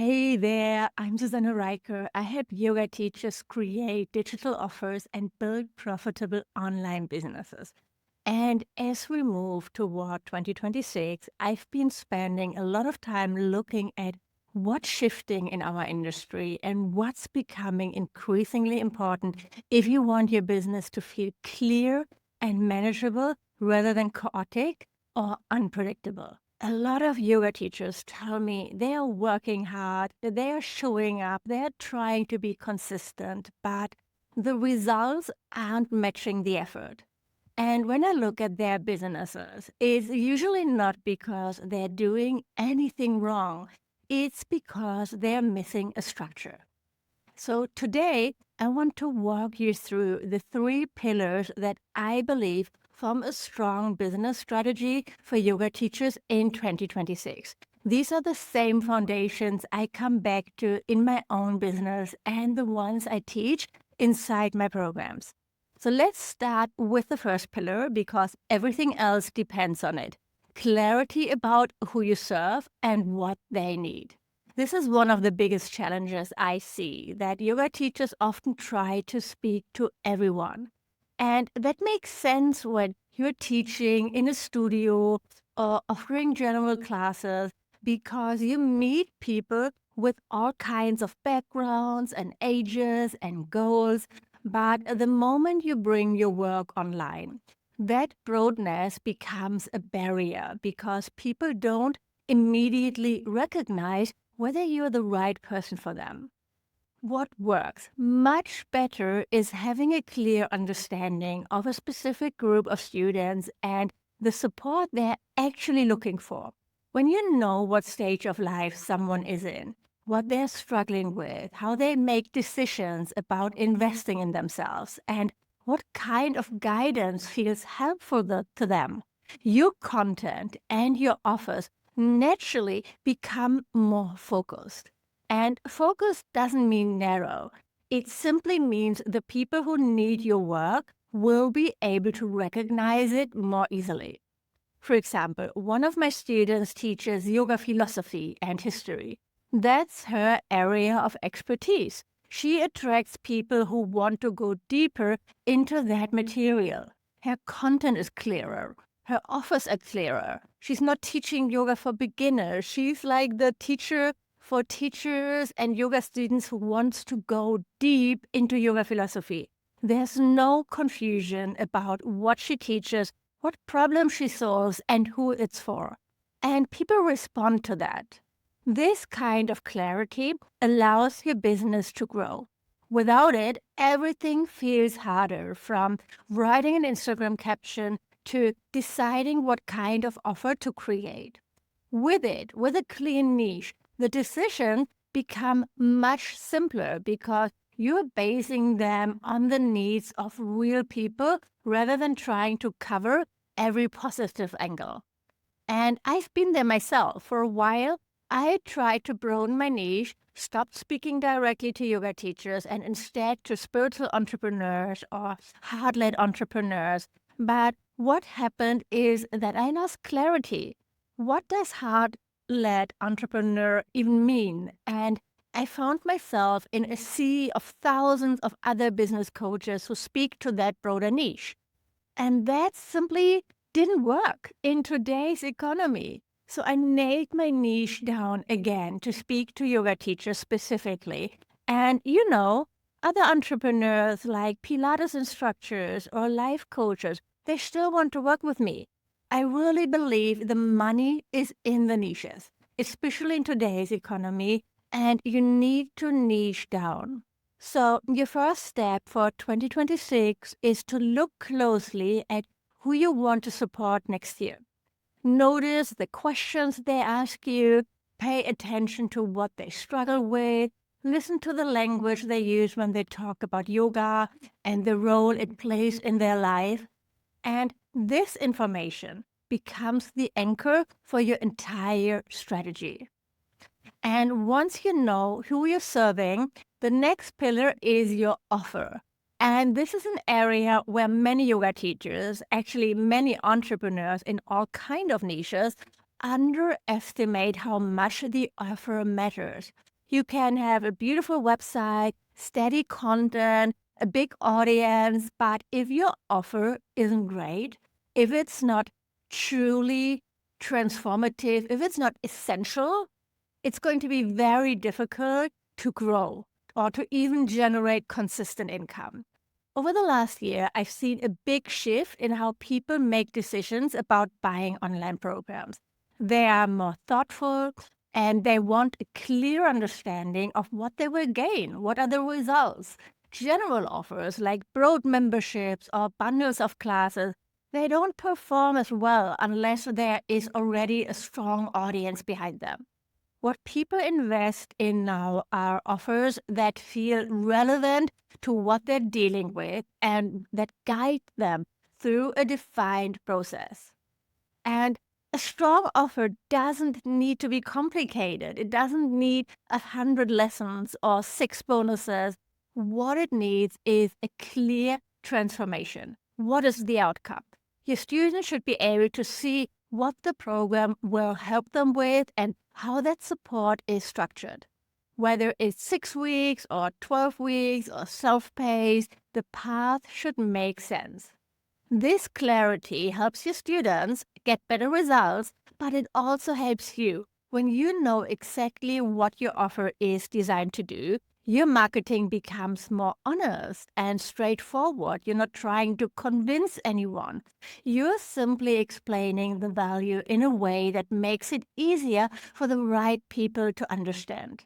Hey there, I'm Susanna Riker. I help yoga teachers create digital offers and build profitable online businesses. And as we move toward 2026, I've been spending a lot of time looking at what's shifting in our industry and what's becoming increasingly important if you want your business to feel clear and manageable rather than chaotic or unpredictable. A lot of yoga teachers tell me they are working hard, that they are showing up, they're trying to be consistent, but the results aren't matching the effort. And when I look at their businesses, it's usually not because they're doing anything wrong. It's because they're missing a structure. So today, I want to walk you through the three pillars that I believe form a strong business strategy for yoga teachers in 2026. These are the same foundations I come back to in my own business and the ones I teach inside my programs. So let's start with the first pillar because everything else depends on it. Clarity about who you serve and what they need. This is one of the biggest challenges I see, that yoga teachers often try to speak to everyone. And that makes sense when you're teaching in a studio or offering general classes because you meet people with all kinds of backgrounds and ages and goals. But the moment you bring your work online, that broadness becomes a barrier because people don't immediately recognize whether you're the right person for them. What works much better is having a clear understanding of a specific group of students and the support they're actually looking for. When you know what stage of life someone is in, what they're struggling with, how they make decisions about investing in themselves, and what kind of guidance feels helpful to them, your content and your offers naturally become more focused. And focus doesn't mean narrow. It simply means the people who need your work will be able to recognize it more easily. For example, one of my students teaches yoga philosophy and history. That's her area of expertise. She attracts people who want to go deeper into that material. Her content is clearer. Her offers are clearer. She's not teaching yoga for beginners. She's like the teacher for teachers and yoga students who wants to go deep into yoga philosophy. There's no confusion about what she teaches, what problem she solves, and who it's for. And people respond to that. This kind of clarity allows your business to grow. Without it, everything feels harder, from writing an Instagram caption to deciding what kind of offer to create. With it, with a clear niche, the decisions become much simpler because you're basing them on the needs of real people rather than trying to cover every positive angle. And I've been there myself. For a while, I tried to broaden my niche, stopped speaking directly to yoga teachers, and instead to spiritual entrepreneurs or heart led entrepreneurs. But what happened is that I lost clarity. What does heart led entrepreneur even mean? And I found myself in a sea of thousands of other business coaches who speak to that broader niche. And that simply didn't work in today's economy. So I nailed my niche down again to speak to yoga teachers specifically. And other entrepreneurs like Pilates instructors or life coaches, they still want to work with me. I really believe the money is in the niches, especially in today's economy, and you need to niche down. So, your first step for 2026 is to look closely at who you want to support next year. Notice the questions they ask you, pay attention to what they struggle with, listen to the language they use when they talk about yoga and the role it plays in their life. And this information becomes the anchor for your entire strategy. And once you know who you're serving, the next pillar is your offer. And this is an area where many yoga teachers, actually many entrepreneurs in all kind of niches, underestimate how much the offer matters. You can have a beautiful website, steady content, a big audience, but if your offer isn't great, if it's not truly transformative, if it's not essential, it's going to be very difficult to grow or to even generate consistent income. Over the last year, I've seen a big shift in how people make decisions about buying online programs. They are more thoughtful and they want a clear understanding of what they will gain, what are the results. General offers like broad memberships or bundles of classes, they don't perform as well unless there is already a strong audience behind them. What people invest in now are offers that feel relevant to what they're dealing with and that guide them through a defined process. And a strong offer doesn't need to be complicated. It doesn't need 100 lessons or 6 bonuses. What it needs is a clear transformation. What is the outcome? Your students should be able to see what the program will help them with and how that support is structured. Whether it's 6 weeks or 12 weeks or self-paced, the path should make sense. This clarity helps your students get better results, but it also helps you. When you know exactly what your offer is designed to do, your marketing becomes more honest and straightforward. You're not trying to convince anyone. You're simply explaining the value in a way that makes it easier for the right people to understand.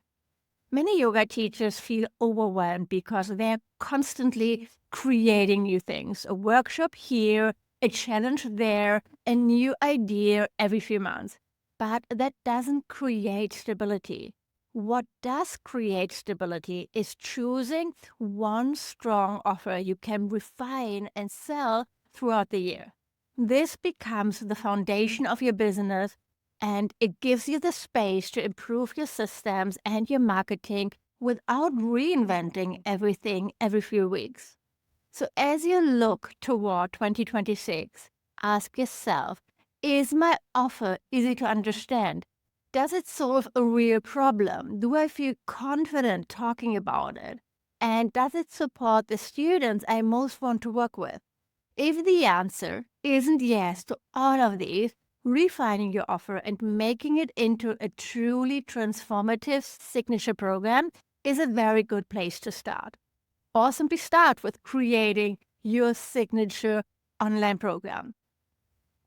Many yoga teachers feel overwhelmed because they're constantly creating new things. A workshop here, a challenge there, a new idea every few months. But that doesn't create stability. What does create stability is choosing one strong offer you can refine and sell throughout the year. This becomes the foundation of your business, and it gives you the space to improve your systems and your marketing without reinventing everything every few weeks. So as you look toward 2026, ask yourself, is my offer easy to understand? Does it solve a real problem? Do I feel confident talking about it? And does it support the students I most want to work with? If the answer isn't yes to all of these, refining your offer and making it into a truly transformative signature program is a very good place to start. Or simply start with creating your signature online program.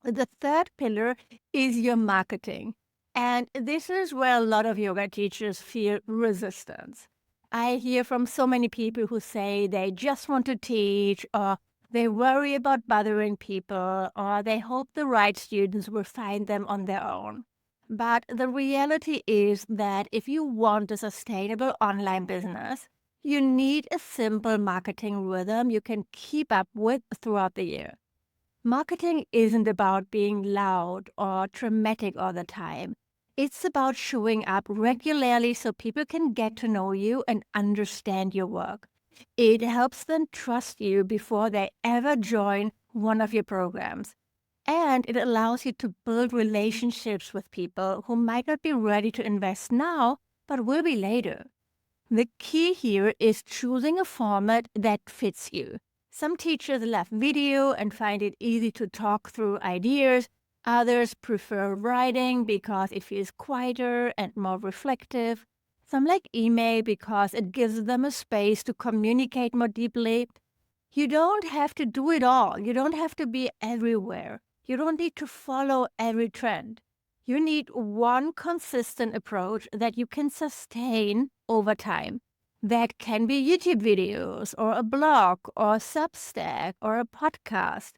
The third pillar is your marketing. And this is where a lot of yoga teachers feel resistance. I hear from so many people who say they just want to teach, or they worry about bothering people, or they hope the right students will find them on their own. But the reality is that if you want a sustainable online business, you need a simple marketing rhythm you can keep up with throughout the year. Marketing isn't about being loud or dramatic all the time. It's about showing up regularly so people can get to know you and understand your work. It helps them trust you before they ever join one of your programs. And it allows you to build relationships with people who might not be ready to invest now, but will be later. The key here is choosing a format that fits you. Some teachers love video and find it easy to talk through ideas. Others prefer writing because it feels quieter and more reflective. Some like email because it gives them a space to communicate more deeply. You don't have to do it all. You don't have to be everywhere. You don't need to follow every trend. You need one consistent approach that you can sustain over time. That can be YouTube videos or a blog or a Substack or a podcast.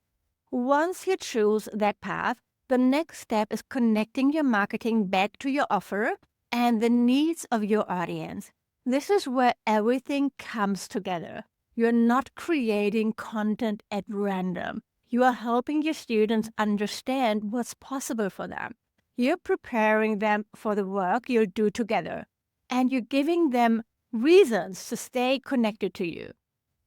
Once you choose that path, the next step is connecting your marketing back to your offer and the needs of your audience. This is where everything comes together. You're not creating content at random. You are helping your students understand what's possible for them. You're preparing them for the work you'll do together, and you're giving them reasons to stay connected to you.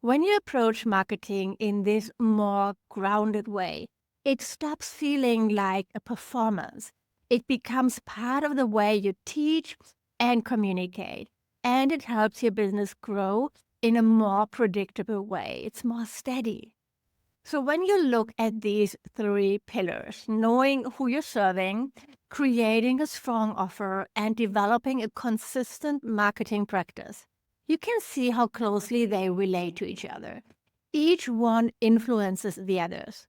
When you approach marketing in this more grounded way, it stops feeling like a performance. It becomes part of the way you teach and communicate. and it helps your business grow in a more predictable way. It's more steady. So when you look at these three pillars, knowing who you're serving, creating a strong offer, and developing a consistent marketing practice, you can see how closely they relate to each other. Each one influences the others.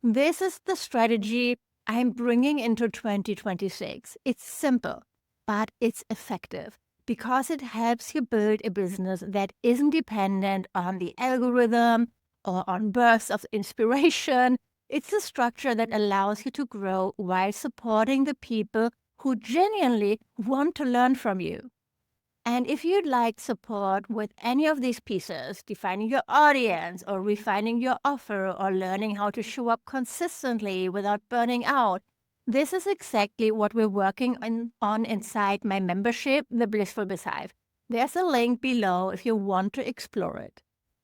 This is the strategy I'm bringing into 2026. It's simple, but it's effective because it helps you build a business that isn't dependent on the algorithm or on bursts of inspiration. It's a structure that allows you to grow while supporting the people who genuinely want to learn from you. And if you'd like support with any of these pieces, defining your audience or refining your offer or learning how to show up consistently without burning out, this is exactly what we're working on inside my membership, the Blissful BizHive. There's a link below if you want to explore it.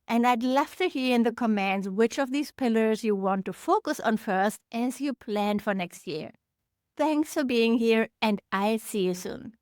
And I'd love to hear in the comments which of these pillars you want to focus on first as you plan for next year. Thanks for being here, and I'll see you soon.